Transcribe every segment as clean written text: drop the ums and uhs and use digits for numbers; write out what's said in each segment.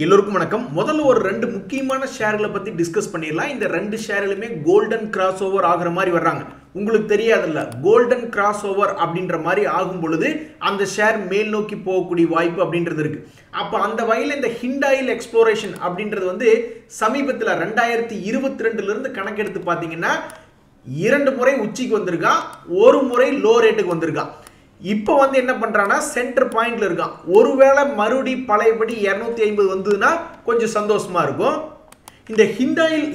எல்லோருக்கும் வணக்கம். முதல்ல ஒரு ரெண்டு முக்கியமான ஷேர்களை பத்தி டிஸ்கஸ் பண்ணிடலாம். இந்த ரெண்டு ஷேர்களுமே கோல்டன் கிராஸ் ஓவர் ஆகிற மாதிரி வர்றாங்க. உங்களுக்கு தெரியாதுல்ல, கோல்டன் கிராஸ் ஓவர் அப்படின்ற மாதிரி ஆகும் பொழுது அந்த ஷேர் மேல் நோக்கி போகக்கூடிய வாய்ப்பு அப்படின்றது இருக்கு. அப்போ அந்த வகையில் இந்த ஹிண்டாயில் எக்ஸ்ப்ளோரேஷன் அப்படின்றது வந்து சமீபத்தில் 2022 இருந்து கணக்கெடுத்து பார்த்தீங்கன்னா 2 முறை உச்சிக்கு வந்திருக்கான், ஒரு முறை லோ ரேட்டுக்கு வந்திருக்கான். இப்போ வந்து என்ன பண்றானா சென்டர் பாயிண்ட்ல இருக்கான். ஒருவேளை மறுபடி பழையபடி 250 வந்ததுன்னா கொஞ்சம் சந்தோஷமா இருக்கும். இந்த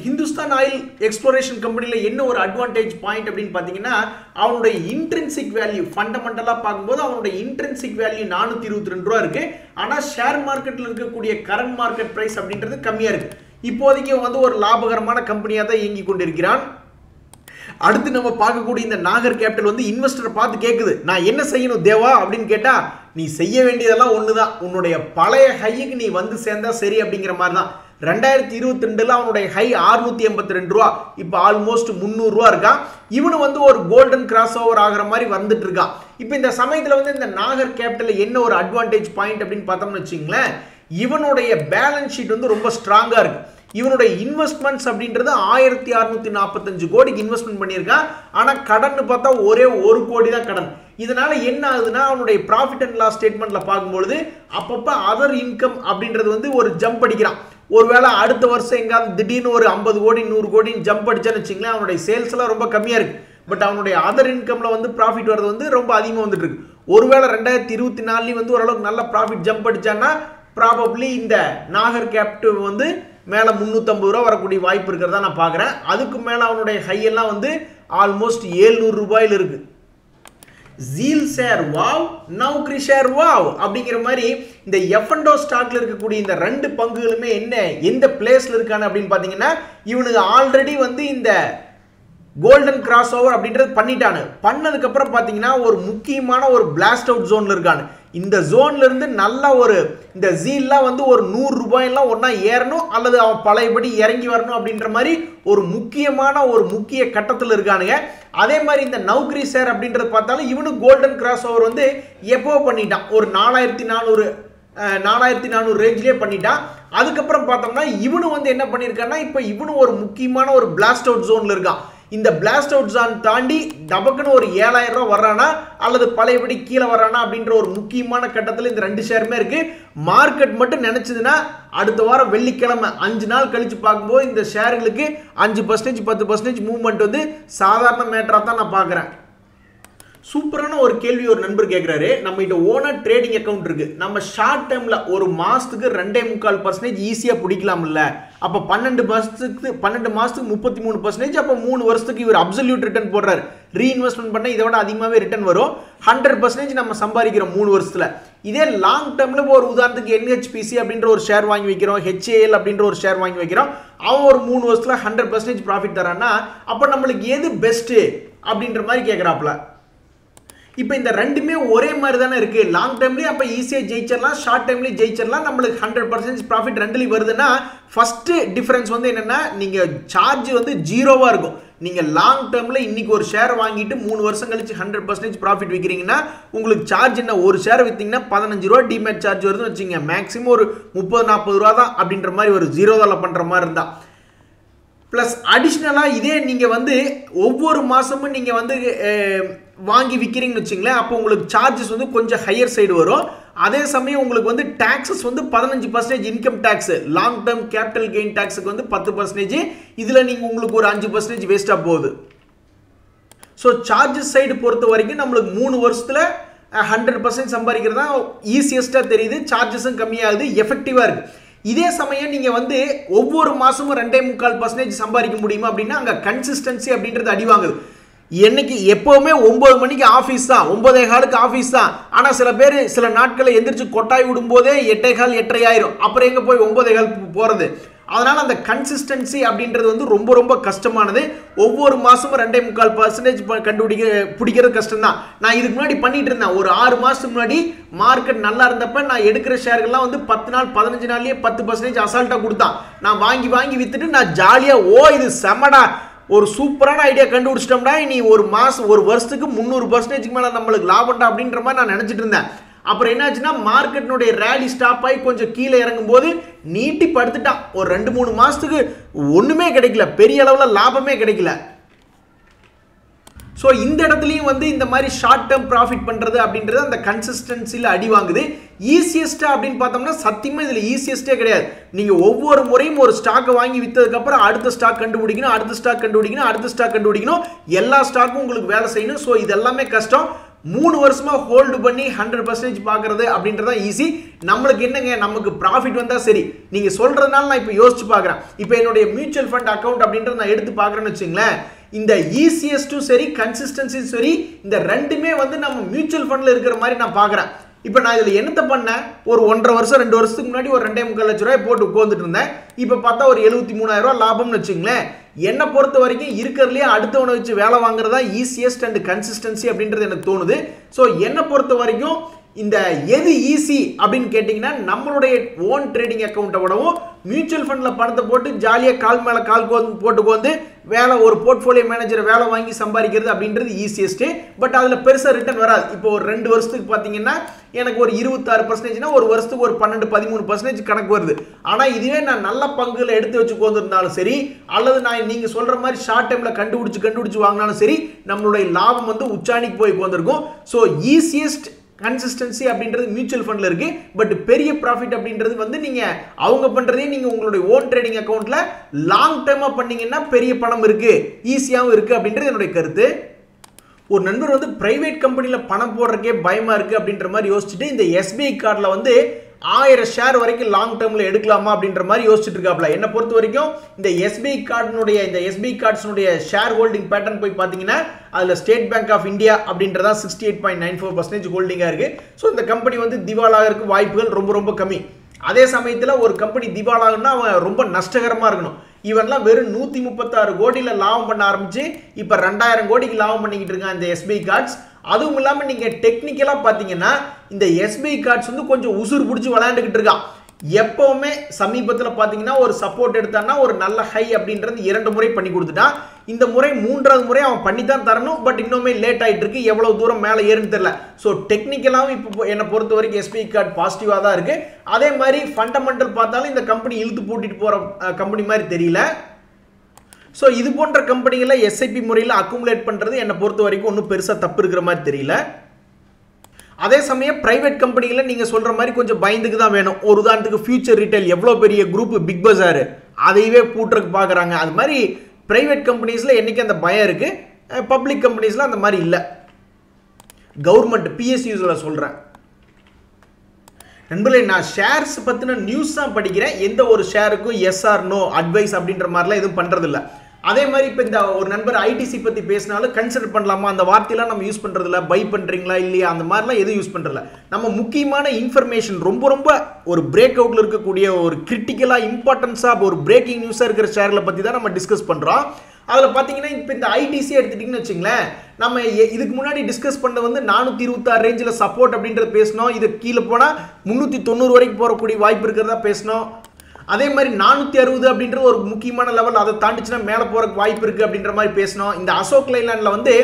ஹிந்துஸ்தான் ஆயில் எக்ஸ்ப்ளோரேஷன் கம்பெனில என்ன ஒரு அட்வான்டேஜ் பாயிண்ட் அப்படின்னு பார்த்தீங்கன்னா, அவனுடைய இன்ட்ரின்சிக் வேல்யூ ஃபண்டமெண்டலா பார்க்கும்போது அவனுடைய இன்ட்ரின்சிக் வேல்யூ 422 ரூபா இருக்கு. ஆனால் ஷேர் மார்க்கெட்டில் இருக்கக்கூடிய கரண்ட் மார்க்கெட் பிரைஸ் அப்படின்றது கம்மியா இருக்கு. இப்போதைக்கு வந்து ஒரு லாபகரமான கம்பெனியாக தான் இயங்கி கொண்டிருக்கிறான். அடுத்து நம்ம பார்க்கக்கூடிய இந்த நாகர் கேபிட்டல் வந்து இன்வெஸ்டரை பார்த்து கேட்குது, நான் என்ன செய்யணும் தேவா அப்படின்னு கேட்டா, நீ செய்ய வேண்டியதெல்லாம் ஒண்ணுதான், உன்னுடைய பழைய ஹைக்கு நீ வந்து சேர்ந்தா சரி அப்படிங்கிற மாதிரி தான். 2022 அவனுடைய ஹை 682 ரூபா, இப்போ ஆல்மோஸ்ட் 300 ரூபா இருக்கான். இவனு வந்து ஒரு கோல்டன் கிராஸ் ஓவர் ஆகிற மாதிரி வந்துட்டு இருக்கான். இப்போ இந்த சமயத்தில் வந்து இந்த நாகர் கேபிட்டல் என்ன ஒரு அட்வான்டேஜ் பாயிண்ட் அப்படின்னு பார்த்தோம்னு வச்சுங்களேன், இவனுடைய பேலன்ஸ் ஷீட் வந்து ரொம்ப ஸ்ட்ராங்கா இருக்கு. இவனுடைய இன்வெஸ்ட்மெண்ட்ஸ் அப்படின்றது 1645 கோடிக்கு இன்வெஸ்ட்மெண்ட் பண்ணியிருக்கான். ஆனால் கடன் பார்த்தா ஒரே 1 கோடி தான் கடன். இதனால என்ன ஆகுதுன்னா, அவனுடைய ப்ராஃபிட் அண்ட் லாஸ் ஸ்டேட்மெண்ட்ல பார்க்கும்பொழுது அப்பப்போ அதர் இன்கம் அப்படின்றது வந்து ஒரு ஜம்ப் அடிக்கிறான். ஒருவேளை அடுத்த வருஷம் எங்காவது திடீர்னு ஒரு 50 கோடி 100 கோடின்னு ஜம்ப் அடிச்சான்னு வச்சுங்களேன், அவனுடைய சேல்ஸ் எல்லாம் ரொம்ப கம்மியா இருக்கு. பட் அவனுடைய அதர் இன்கம்ல வந்து ப்ராஃபிட் வரது வந்து ரொம்ப அதிகமாக வந்துட்டு இருக்கு. ஒருவேளை 2024 வந்து ஓரளவுக்கு நல்ல ப்ராஃபிட் ஜம்ப் அடிச்சான்னா ப்ராபப்ளி இந்த நாகர் கேபிட்டல் வந்து மேலே 350 ரூபா வரக்கூடிய வாய்ப்பு இருக்கிறதா நான் பார்க்குறேன். அதுக்கு மேலே அவனுடைய ஹையெல்லாம் வந்து ஆல்மோஸ்ட் 700 ரூபாயில் இருக்கு. Zeal share wow, Naukri share wow அப்படிங்கிற மாதிரி இந்த எஃப்என்டோ ஸ்டாக்ல இருக்கக்கூடிய இந்த 2 பங்குகளுமே என்ன எந்த பிளேஸ்ல இருக்கான அப்படின்னு பார்த்தீங்கன்னா, இவனுக்கு ஆல்ரெடி வந்து இந்த கோல்டன் கிராஸ் ஓவர் அப்படின்றது பண்ணிட்டானு. பண்ணதுக்கு அப்புறம் பார்த்தீங்கன்னா ஒரு முக்கியமான ஒரு பிளாஸ்ட் அவுட் ஜோன்ல இருக்கானு. இந்த ஜோன்ல இருந்து நல்ல ஒரு இந்த ஜீல்லாம் வந்து ஒரு 100 ரூபாயெல்லாம் ஒன்னா ஏறணும் அல்லது அவன் பழையபடி இறங்கி வரணும் அப்படின்ற மாதிரி ஒரு முக்கிய கட்டத்தில் இருக்கானுங்க. அதே மாதிரி இந்த நௌக்ரி ஷேர் அப்படின்றது பார்த்தாலும் இவனு கோல்டன் கிராஸ் ஓவர் வந்து எப்போ பண்ணிட்டான், ஒரு 4400 ரேஞ்சிலே பண்ணிட்டான். அதுக்கப்புறம் பார்த்தோம்னா இவனு வந்து என்ன பண்ணியிருக்கான்னா, இப்போ இவனு ஒரு முக்கியமான ஒரு பிளாஸ்ட் அவுட் ஜோன்ல இருக்கான். இந்த பிளாஸ்ட் அவுட் ஜோன் தாண்டி டபக்குன்னு ஒரு 7000 ரூபா வர்றானா அல்லது பழையபடி கீழே வர்றானா அப்படின்ற ஒரு முக்கியமான கட்டத்தில் இந்த 2 ஷேருமே இருக்கு. மார்க்கெட் மட்டும் நினைச்சதுன்னா அடுத்த வாரம் வெள்ளிக்கிழமை 5 நாள் கழிச்சு பார்க்கும்போது இந்த ஷேர்களுக்கு 5% 10% மூவ்மெண்ட் வந்து சாதாரண மேட்டரா தான் நான் பார்க்குறேன். சூப்பரான ஒரு கேள்வி ஒரு நண்பர் கேட்குறாரு, நம்ம கிட்ட ஓனர் ட்ரேடிங் அக்கௌண்ட் இருக்கு, நம்ம ஷார்ட் டைம்ல ஒரு மாசத்துக்கு 2.25% ஈஸியா பிடிக்கலாம்ல. அப்போ 12 மாசத்துக்கு 33%, அப்போ 3 வருஷத்துக்கு இவர் அப்சல்யூட் ரிட்டர்ன் போடுறாரு. ரீஇன்வெஸ்ட்மெண்ட் பண்ண இதை விட அதிகமாகவே ரிட்டர்ன் வரும். 100% நம்ம சம்பாதிக்கிறோம் 3 வருஷத்துல. இதே லாங் டேர்ம்ல ஒரு உதாரணத்துக்கு NHPC அப்படின்ற ஒரு ஷேர் வாங்கி வைக்கிறோம், HAL அப்படின்ற ஒரு ஷேர் வாங்கி வைக்கிறோம், அவன் ஒரு 3 வருஷத்துல 100% ப்ராஃபிட் தரான்னா அப்போ நம்மளுக்கு எது பெஸ்ட் அப்படின்ற மாதிரி கேட்குறாப்புல. இப்போ இந்த ரெண்டுமே ஒரே மாதிரி தானே இருக்கு. லாங் டைம்லேயும் அப்போ ஈஸியாக ஜெயிச்சிடலாம், ஷார்ட் டைம்லேயும் ஜெயிச்சிடலாம். நம்மளுக்கு 100% ப்ராஃபிட் ரெண்டுலேயும் வருதுன்னா ஃபர்ஸ்ட் டிஃபரன்ஸ் வந்து என்னன்னா, நீங்கள் சார்ஜ் வந்து 0வா இருக்கும். நீங்கள் லாங் டேர்மில் இன்னைக்கு ஒரு ஷேர் வாங்கிட்டு 3 வருஷம் கழிச்சு 100% ப்ராஃபிட் விற்கிறீங்கன்னா உங்களுக்கு சார்ஜ் என்ன, ஒரு ஷேர் விற்றீங்கன்னா 15 ரூபா டிமேட் சார்ஜ் வருதுன்னு வச்சுங்க, மேக்ஸிமம் ஒரு 30-40 ரூபா தான் அப்படின்ற மாதிரி ஒரு 0 பண்ணுற மாதிரி இருந்தா. ப்ளஸ் அடிஷ்னலாக இதே நீங்கள் வந்து ஒவ்வொரு மாதமும் நீங்கள் வந்து வாங்கி விற்கிறீங்கன்னு வச்சுங்களேன், அப்போ உங்களுக்கு சார்ஜஸ் வந்து கொஞ்சம் ஹையர் சைடு வரும். அதே சமயம் உங்களுக்கு வந்து டாக்ஸஸ் வந்து 15% income tax, long term capital gain டாக்ஸுக்கு வந்து 10%, இதில் நீங்கள் உங்களுக்கு ஒரு 5% வேஸ்ட்டாக போகுது. ஸோ சார்ஜஸ் சைடு பொறுத்த வரைக்கும் நம்மளுக்கு 3 வருஷத்தில் 100% சம்பாதிக்கிறது தான் ஈஸியஸ்ட்டாக தெரியுது. சார்ஜஸும் கம்மியாகுது, எஃபெக்டிவாக இருக்குது. இதே சமயம் நீங்கள் வந்து ஒவ்வொரு மாதமும் 2.25% சம்பாதிக்க முடியுமா அப்படின்னா அங்கே கன்சிஸ்டன்சி அப்படின்றது அடி வாங்குது. என்னைக்கு எப்போவுமே 9 மணிக்கு ஆஃபீஸ் தான், 9:15 ஆஃபீஸ் தான். ஆனால் சில பேர் சில நாட்களை எந்திரிச்சு கொட்டாய் விடும்போதே 8:15 8:30 ஆயிரும். அப்புறம் எங்கே போய் 9:15 போகிறது? அதனால் அந்த கன்சிஸ்டன்சி அப்படின்றது வந்து ரொம்ப ரொம்ப கஷ்டமானது. ஒவ்வொரு மாதமும் 2.25% பிடிக்கிறது கஷ்டம் தான். நான் இதுக்கு முன்னாடி பண்ணிட்டு இருந்தேன். ஒரு 6 மாதத்துக்கு முன்னாடி மார்க்கெட் நல்லா இருந்தப்ப நான் எடுக்கிற ஷேர்கள்லாம் வந்து 10 நாள் 15 நாள்லேயே 10% அசால்ட்டாக கொடுத்தான். நான் வாங்கி வித்துட்டு நான் ஜாலியாக இது செமடா, ஒரு சூப்பரான ஐடியா கண்டுபிடிச்சிட்டோம்னா இனி ஒரு வருஷத்துக்கு 300%க்கு மேலே நம்மளுக்கு லாபம்டா அப்படின்ற மாதிரி நான் நினச்சிட்டு இருந்தேன். அப்புறம் என்னாச்சுன்னா மார்க்கெட்னுடைய ரேலி ஸ்டாப் ஆகி கொஞ்சம் கீழே இறங்கும் போது நீட்டி படுத்துட்டான். ஒரு 2-3 மாசத்துக்கு ஒண்ணுமே கிடைக்கல, பெரிய அளவில் லாபமே கிடைக்கல. ஸோ இந்த இடத்துலையும் வந்து இந்த மாதிரி ஷார்ட் டேர்ம் ப்ராஃபிட் பண்ணுறது அப்படின்றது அந்த கன்சிஸ்டன்சியில் அடி வாங்குது. ஈஸியஸ்ட்டாக அப்படின்னு பார்த்தோம்னா சத்தியமாக இதில் ஈஸியஸ்ட்டே கிடையாது. நீங்கள் ஒவ்வொரு முறையும் ஒரு ஸ்டாக்கை வாங்கி விற்றதுக்கப்புறம் அடுத்த ஸ்டாக் கண்டுபிடிக்கணும், அடுத்த ஸ்டாக் கண்டுபிடிக்கணும், அடுத்த ஸ்டாக் கண்டுபிடிக்கணும், எல்லா ஸ்டாக்கும் உங்களுக்கு வேலை செய்யணும். ஸோ இது எல்லாமே கஷ்டம். 3 வருஷமா ஹோல்டு பண்ணி 100% பார்க்கறது அப்படின்றதா ஈஸி. நம்மளுக்கு என்னங்க, நமக்கு ப்ராஃபிட் வந்தால் சரி. நீங்கள் சொல்கிறதுனால நான் இப்போ யோசிச்சு பார்க்குறேன். இப்போ என்னுடைய மியூச்சுவல் ஃபண்ட் அக்கௌண்ட் அப்படின்றத நான் எடுத்து பார்க்குறேன்னு வச்சுங்களேன், இந்த ஈஸியஸ்ட்டும் சரி கன்சிஸ்டன்சியும் சரி இந்த ரெண்டுமே வந்து நம்ம மியூச்சுவல் ஃபண்டில் இருக்கிற மாதிரி நான் பார்க்குறேன். இப்போ நான் இதில் என்னத்தை பண்ணேன், ஒரு 1.5 வருஷம் 2 வருஷத்துக்கு முன்னாடி ஒரு 2.25 லட்ச ரூபாய் போட்டு உட்காந்துட்டு இருந்தேன். இப்போ பார்த்தா ஒரு 73,000 ரூபா லாபம்னு வச்சுங்களேன். என்னை பொறுத்த வரைக்கும் இருக்கிறதுலேயே அடுத்தவனை வச்சு வேலை வாங்குறதா ஈஸியஸ்ட் அண்ட் கன்சிஸ்டன்சி அப்படின்றது எனக்கு தோணுது. ஸோ என்னை பொறுத்த வரைக்கும் இந்த எது ஈஸி அப்படின்னு கேட்டிங்கன்னா நம்மளுடைய ஓன் ட்ரேடிங் அக்கௌண்ட்டை விடவும் மியூச்சுவல் ஃபண்டில் பணத்தை போட்டு ஜாலியாக கால் மேலே கால் போட்டுக்கு வந்து வேலை ஒரு போர்ட்ஃபோலியோ மேனேஜரை வேலை வாங்கி சம்பாதிக்கிறது அப்படின்றது ஈஸியஸ்ட்டு. பட் அதில் பெருசாக ரிட்டர்ன் வராது. இப்போ ஒரு 2 வருஷத்துக்கு பார்த்தீங்கன்னா எனக்கு ஒரு 26%, ஒரு வருஷத்துக்கு ஒரு 12-13% கணக்கு வருது. ஆனால் இதுவே நான் நல்ல பங்குகளை எடுத்து வச்சு கொண்டிருந்தாலும் சரி, அல்லது நான் நீங்கள் சொல்கிற மாதிரி ஷார்ட் டைமில் கண்டுபிடிச்சு வாங்கினாலும் சரி, நம்மளுடைய லாபம் வந்து உச்சாணிக்கு போய் கொண்டிருக்கும். ஸோ ஈஸியஸ்ட் கன்சிஸ்டன்சி அப்படின்றது மியூச்சுவல் ஃபண்டில் இருக்கு. பட் பெரிய ப்ராஃபிட் அப்படின்றது வந்து நீங்க அவங்க பண்றதே நீங்க உங்களுடைய ஓன் ட்ரேடிங் அக்கௌண்ட்ல லாங் டேர்மா பண்ணீங்கன்னா பெரிய பணம் இருக்கு, ஈஸியாகவும் இருக்கு அப்படின்றது என்னுடைய கருத்து. ஒரு நண்பர் வந்து பிரைவேட் கம்பெனியில் பணம் போடுறக்கே பயமா இருக்கு அப்படின்ற மாதிரி யோசிச்சுட்டு இந்த எஸ்பிஐ கார்டில் வந்து 1000 ஷேர் வரைக்கும் லாங் டேர்மில் எடுக்கலாமா அப்படின்ற மாதிரி யோசிச்சுட்டு இருக்காப்ல. என்னை பொறுத்த வரைக்கும் இந்த எஸ்பிஐ கார்ட்ஸுடைய ஷேர் ஹோல்டிங் பேட்டர்ன் போய் பார்த்தீங்கன்னா அதில் ஸ்டேட் பேங்க் ஆஃப் இந்தியா அப்படின்றதா 68.94% ஹோல்டிங்காக இருக்குது. ஸோ இந்த கம்பெனி வந்து திவாலாகிறதுக்கு வாய்ப்புகள் ரொம்ப ரொம்ப கம்மி. அதே சமயத்தில் ஒரு கம்பெனி திவாலாகணும்னா அவன் ரொம்ப நஷ்டகரமாக இருக்கணும். இவன்லாம் வெறும் 136 கோடியில் லாபம் பண்ண ஆரம்பிச்சு இப்போ 2000 கோடிக்கு லாபம் பண்ணிக்கிட்டு இருக்கான் இந்த எஸ்பிஐ கார்ட்ஸ். அதுவும் இல்லாமல் நீங்கள் டெக்னிக்கலாக பார்த்தீங்கன்னா இந்த எஸ்பிஐ கார்ட்ஸ் வந்து கொஞ்சம் உசுறு பிடிச்சி விளையாண்டுக்கிட்டு இருக்கான். எப்பவுமே சமீபத்தில் பார்த்தீங்கன்னா ஒரு சப்போர்ட் எடுத்தான்னா ஒரு நல்ல ஹை அப்படின்றது 2 முறை பண்ணி கொடுத்துட்டான். இந்த முறை 3வது முறை அவன் பண்ணி தான் தரணும். பட் இன்னுமே லேட் ஆகிட்டு இருக்கு, எவ்வளவு தூரம் மேலே ஏறுன்னு தெரியல. ஸோ டெக்னிக்கலாகவும் இப்போ என்னை பொறுத்த வரைக்கும் எஸ்பிஐ கார்டு பாசிட்டிவாக தான் இருக்கு. அதே மாதிரி ஃபண்டமெண்டல் பார்த்தாலும் இந்த கம்பெனி இழுத்து பூட்டிட்டு போகிற கம்பெனி மாதிரி தெரியல. ஸோ இது போன்ற கம்பெனிகளை எஸ்ஐபி முறையில் அக்குமுலேட் பண்ணுறது என்னை பொறுத்த வரைக்கும் ஒன்றும் பெருசாக தப்பு இருக்கிற மாதிரி தெரியல. அதே சமயம் பிரைவேட் கம்பெனிகளை நீங்கள் சொல்கிற மாதிரி கொஞ்சம் பயந்துக்கு தான் வேணும். ஒரு உதாரணத்துக்கு ஃபியூச்சர் ரீட்டைல் எவ்வளோ பெரிய குரூப் பிக் பஜார் அதையவே பூட்டுறதுக்கு பார்க்குறாங்க. அது மாதிரி பிரைவேட் கம்பெனிஸில் என்றைக்கு அந்த பயம் இருக்குது, பப்ளிக் கம்பெனிஸில் அந்த மாதிரி இல்லை. கவர்மெண்ட் பிஎஸ்யூஸில் சொல்கிறேன் நண்பர்களே, நான் ஷேர்ஸ் பற்றின நியூஸ் தான் படிக்கிறேன். எந்த ஒரு ஷேருக்கும் எஸ் ஆர் நோ அட்வைஸ் அப்படின்ற மாதிரிலாம் எதுவும் பண்ணுறதில்ல. அதே மாதிரி இப்போ இந்த ஒரு நண்பர் ஐடிசி பற்றி பேசினாலும் கன்சிடர் பண்ணலாமா அந்த வார்த்தையெல்லாம் நம்ம யூஸ் பண்ணுறதில்ல. பை பண்ணுறீங்களா இல்லையா அந்த மாதிரிலாம் எதுவும் யூஸ் பண்ணுறதில்ல. நம்ம முக்கியமான இன்ஃபர்மேஷன் ரொம்ப ஒரு பிரேக் அவுட்டில் இருக்கக்கூடிய ஒரு கிரிட்டிக்கலாக இம்பார்ட்டன்ஸாக ஒரு பிரேக்கிங் நியூஸாக இருக்கிற ஷேர்களை பற்றி தான் நம்ம டிஸ்கஸ் பண்ணுறோம். அதில் பார்த்தீங்கன்னா இப்போ இந்த ஐடிசி எடுத்துட்டிங்கன்னு வச்சுங்களேன், நம்ம இதுக்கு முன்னாடி டிஸ்கஸ் பண்ண வந்து 426 ரேஞ்சில் சப்போர்ட் அப்படின்றது பேசணும். இது கீழே போனால் 390 வரைக்கும் போகக்கூடிய வாய்ப்பு இருக்கிறதா பேசணும். அதே மாதிரி 460 அப்படின்ற ஒரு முக்கியமான லெவல், அதை தாண்டிச்சுன்னா மேலே போகிறக்கு வாய்ப்பு இருக்குது அப்படின்ற மாதிரி பேசணும். இந்த அசோக் லைலாண்டில் வந்து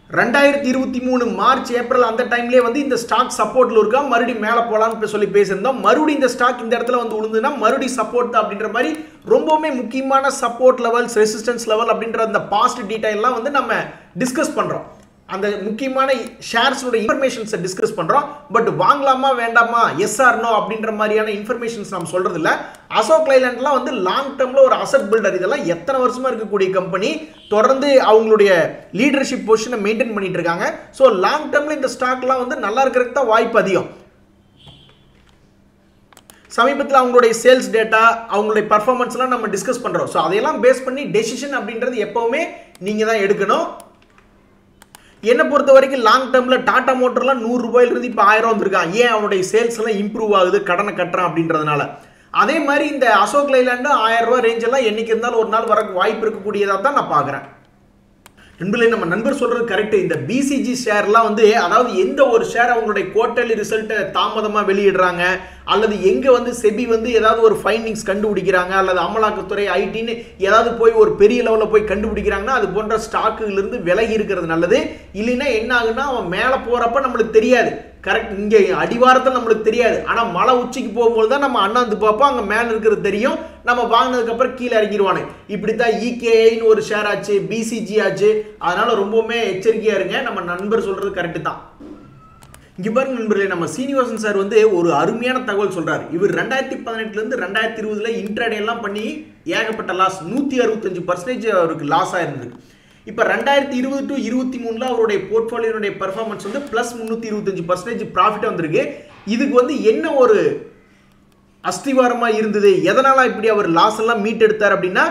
2023 மார்ச் ஏப்ரல் அந்த டைம்லேயே வந்து இந்த ஸ்டாக் சப்போர்ட்டில் இருக்கா, மறுபடியும் மேலே போகலான்னு சொல்லி பேசியிருந்தோம். மறுபடியும் இந்த ஸ்டாக் இந்த இடத்துல வந்து விழுந்துன்னா மறுபடியும் சப்போர்ட் தான் அப்படின்ற மாதிரி ரொம்பவுமே முக்கியமான சப்போர்ட் லெவல்ஸ், ரெசிஸ்டன்ஸ் லெவல் அப்படின்ற அந்த பாஸ்ட் டீடைல்லாம் வந்து நம்ம டிஸ்கஸ் பண்ணுறோம். அந்த முக்கியமான ஷேர்ஸோட இன்ஃபர்மேஷன்ஸை டிஸ்கஸ் பண்ணுறோம். பட் வாங்கலாமா வேண்டாமா எஸ் ஆர் நோ அப்படின்ற மாதிரியான இன்ஃபர்மேஷன்ஸ் நம்ம சொல்கிறது இல்லை. அசோக் லைலாண்ட்லாம் வந்து லாங் டேர்மில் ஒரு அசட் பில்டர். இதெல்லாம் எத்தனை வருஷமாக இருக்கக்கூடிய கம்பெனி, தொடர்ந்து அவங்களுடைய லீடர்ஷிப் பொசிஷனை மெயின்டைன் பண்ணிட்டு இருக்காங்க. ஸோ லாங் டேர்மில் இந்த ஸ்டாக்லாம் வந்து நல்லா இருக்கிறதுக்கு தான் வாய்ப்பு அதிகம். சமீபத்தில் அவங்களுடைய சேல்ஸ் டேட்டா, அவங்களுடைய பர்ஃபார்மன்ஸ்லாம் நம்ம டிஸ்கஸ் பண்ணுறோம். ஸோ அதையெல்லாம் பேஸ் பண்ணி டெசிஷன் அப்படின்றது எப்போவுமே நீங்கள் தான் எடுக்கணும். என்னை பொறுத்த வரைக்கும் லாங் டேர்மில் டாடா மோட்டர்லாம் 100 ரூபாயிலிருந்து இப்போ 1000 வந்திருக்கான். ஏன் அவனுடைய சேல்ஸ் எல்லாம் இம்ப்ரூவ் ஆகுது, கடனை கட்டுறான் அப்படின்றதுனால. அதே மாதிரி இந்த அசோக் லைலாண்டு 1000 ரூபாய் ரேஞ்ச் எல்லாம் என்னைக்கு இருந்தாலும் ஒரு நாள் வர வாய்ப்பு இருக்கக்கூடியதாக தான் நான் பார்க்குறேன். நண்பர்களே, நம்ம நண்பர் சொல்றது கரெக்ட். இந்த பிசிஜி ஷேர்லாம் வந்து, அதாவது எந்த ஒரு ஷேர் அவங்களுடைய குவார்டர்லி ரிசல்ட்டை தாமதமாக வெளியிடுறாங்க, அல்லது எங்கே வந்து செபி வந்து ஏதாவது ஒரு ஃபைண்டிங்ஸ் கண்டுபிடிக்கிறாங்க, அல்லது அமலாக்கத்துறை ஐடின்னு ஏதாவது போய் ஒரு பெரிய லெவலில் போய் கண்டுபிடிக்கிறாங்கன்னா அது போன்ற ஸ்டாக்குலேருந்து விலகி இருக்கிறது நல்லது. இல்லைன்னா என்ன ஆகுன்னா அவன் மேலே போகிறப்ப நம்மளுக்கு தெரியாது. கரெக்ட். இங்கே அடிவாரத்தில் நம்மளுக்கு தெரியாது, ஆனால் மலை உச்சிக்கு போகும்போது தான் நம்ம அண்ணாந்து பார்ப்போம், அங்கே மேலே இருக்கிறது தெரியும். நம்ம வாங்கினதுக்கப்புறம் கீழே இறங்கிடுவானு. இப்படித்தான் இகேஐன்னு ஒரு ஷேர் ஆச்சு, பிசிஜி ஆச்சு. அதனால ரொம்பவுமே எச்சரிக்கையா இருங்க. நம்ம நண்பர் சொல்றது கரெக்டு தான். இங்க பாருங்க நண்பர்களே, நம்ம சீனிவாசன் சார் வந்து ஒரு அருமையான தகவல் சொல்றாரு. இவர் 2018 இருந்து 2020 இன்ட்ராடே எல்லாம் பண்ணி ஏகப்பட்ட லாஸ், 165% அவருக்கு லாஸ் ஆயிருந்தது. இப்போ 2020 to 2023 அவருடைய போர்ட்ஃபோலியோனுடைய பெர்ஃபார்மன்ஸ் வந்து பிளஸ் 325% ப்ராஃபிட் வந்திருக்கு. இதுக்கு வந்து என்ன ஒரு அஸ்திவாரமா இருந்தது, எதனால இப்படி அவர் லாஸ் எல்லாம் மீட் எடுத்தார் அப்படின்னா,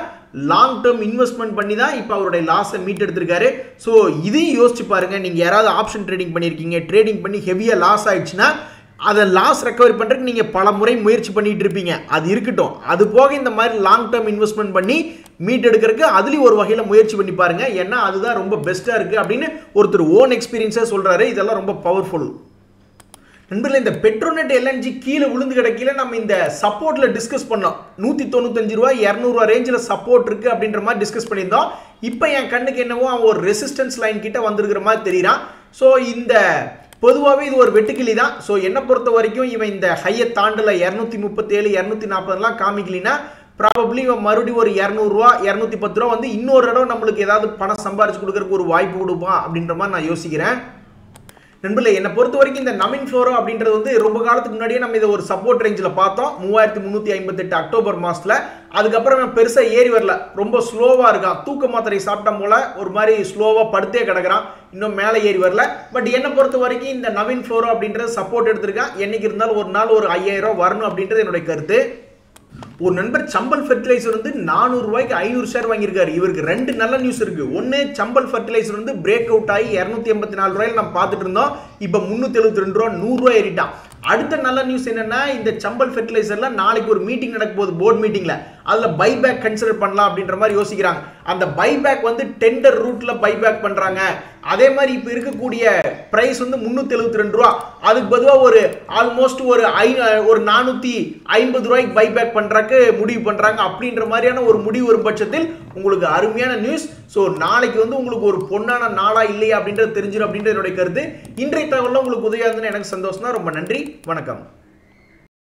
லாங் டேர்ம் இன்வெஸ்ட்மெண்ட் பண்ணி தான் இப்போ அவருடைய லாஸை மீட் எடுத்திருக்காரு. ஸோ இதையும் யோசிச்சு பாருங்க. நீங்க யாராவது ஆப்ஷன் ட்ரேடிங் பண்ணியிருக்கீங்க, ட்ரேடிங் பண்ணி ஹெவியா லாஸ் ஆயிடுச்சுன்னா அதை லாஸ் ரெக்கவரி பண்றதுக்கு நீங்க பல முறை முயற்சி பண்ணிட்டு இருப்பீங்க. அது இருக்கட்டும். அது போக இந்த மாதிரி லாங் டேர்ம் இன்வெஸ்ட்மெண்ட் பண்ணி மீட் எடுக்கிறதுக்கு அதுலயும் ஒரு வகையில முயற்சி பண்ணி பாருங்க. ஏன்னா அதுதான் ரொம்ப பெஸ்டா இருக்கு அப்படின்னு ஒருத்தர் ஓன் எக்ஸ்பீரியன்ஸா சொல்றாரு. இதெல்லாம் ரொம்ப பவர்ஃபுல். நண்பர்களே, இந்த பெட்ரோநெட் எல்என்ஜி கீழே விழுந்து கிடக்கல நம்ம இந்த சப்போர்ட்ல டிஸ்கஸ் பண்ணோம். 195 ரூபாய் 200 ரூபாய் ரேஞ்சில் சப்போர்ட் இருக்கு அப்படின்ற மாதிரி டிஸ்கஸ் பண்ணியிருந்தோம். இப்போ என் கண்ணுக்கு என்னவோ அவன் ஒரு ரெசிஸ்டன்ஸ் லைன் கிட்ட வந்திருக்கிற மாதிரி தெரியுறான். ஸோ இந்த பொதுவாகவே இது ஒரு வெட்டுக்கிளி தான். ஸோ என்னை பொறுத்த வரைக்கும் இவன் இந்த ஹையை தாண்டல 237 240 காமிக்கலினா ப்ராபப்ளி இவன் மறுபடியும் ஒரு 200 ரூபா 210 ரூபா வந்து இன்னொரு இடம் நம்மளுக்கு ஏதாவது பணம் சம்பாரிச்சு கொடுக்கறதுக்கு ஒரு வாய்ப்பு கொடுப்பான் அப்படின்ற மாதிரி நான் யோசிக்கிறேன். நண்பர்களே, என்னை பொறுத்த வரைக்கும் இந்த நமின் ஃப்ளோரோ அப்படின்றது வந்து ரொம்ப காலத்துக்கு முன்னாடியே நம்ம இதை ஒரு சப்போர்ட் ரேஞ்சில் பார்த்தோம் 3358 அக்டோபர் மாசத்துல. அதுக்கப்புறம் பெருசாக ஏறி வரல, ரொம்ப ஸ்லோவாக இருக்கான். தூக்க மாத்திரை சாப்பிட்ட போல ஒரு மாதிரி ஸ்லோவாக படுத்தே கிடக்கிறான், இன்னும் மேலே ஏறி வரல. பட் என்னை பொறுத்த வரைக்கும் இந்த நமின் ஃப்ளோரோ அப்படின்றது சப்போர்ட் எடுத்திருக்கான். என்னைக்கு இருந்தாலும் ஒரு நாள் ஒரு 5000 ரூபா வரணும் அப்படின்றது என்னுடைய கருத்து. ஒரு நண்பர் சம்பல் ஃபெர்டிலைசர் வந்து 400 ரூபாய்க்கு 500 ஷேர் வாங்கியிருக்காரு. இவருக்கு ரெண்டு நல்ல நியூஸ் இருக்கு. ஒன்னு, சம்பல் ஃபெர்டிலைசர் வந்து பிரேக் அவுட் ஆகி 284 ரூபாயில நம்ம பார்த்துட்டு இருந்தோம். இப்போ 372 ரூபா 100 ரூபாய் ஏறிட்டான். அடுத்த நல்ல நியூஸ் என்னன்னா, இந்த சம்பல் ஃபெர்டிலைசர்ல நாளைக்கு ஒரு மீட்டிங் நடக்க போகுது, போர்ட் மீட்டிங்ல. அதுல பைபேக் கன்சிடர் பண்ணலாம் அப்படின்ற மாதிரி யோசிக்கிறாங்க. அந்த பைபேக் வந்து டெண்டர் ரூட்ல பைபேக் பண்றாங்க. அதே மாதிரி இப்ப இருக்கக்கூடிய பிரைஸ் வந்து 372 ரூபா, அதுக்கு பொதுவாக ஒரு ஆல்மோஸ்ட் ஒரு 450 ரூபாய்க்கு பைபேக் பண்றதுக்கு முடிவு பண்றாங்க. அப்படின்ற மாதிரியான ஒரு முடிவு வரும் பட்சத்தில் உங்களுக்கு அருமையான நியூஸ். ஸோ நாளைக்கு வந்து உங்களுக்கு ஒரு பொன்னான நாளா இல்லையா அப்படின்றது தெரிஞ்சிடும் அப்படின்றது என்னுடைய கருத்து. இன்றைய தகவல் உங்களுக்கு உதவியாக இருந்ததுன்னு எனக்கு சந்தோஷம் தான். ரொம்ப நன்றி, வணக்கம்.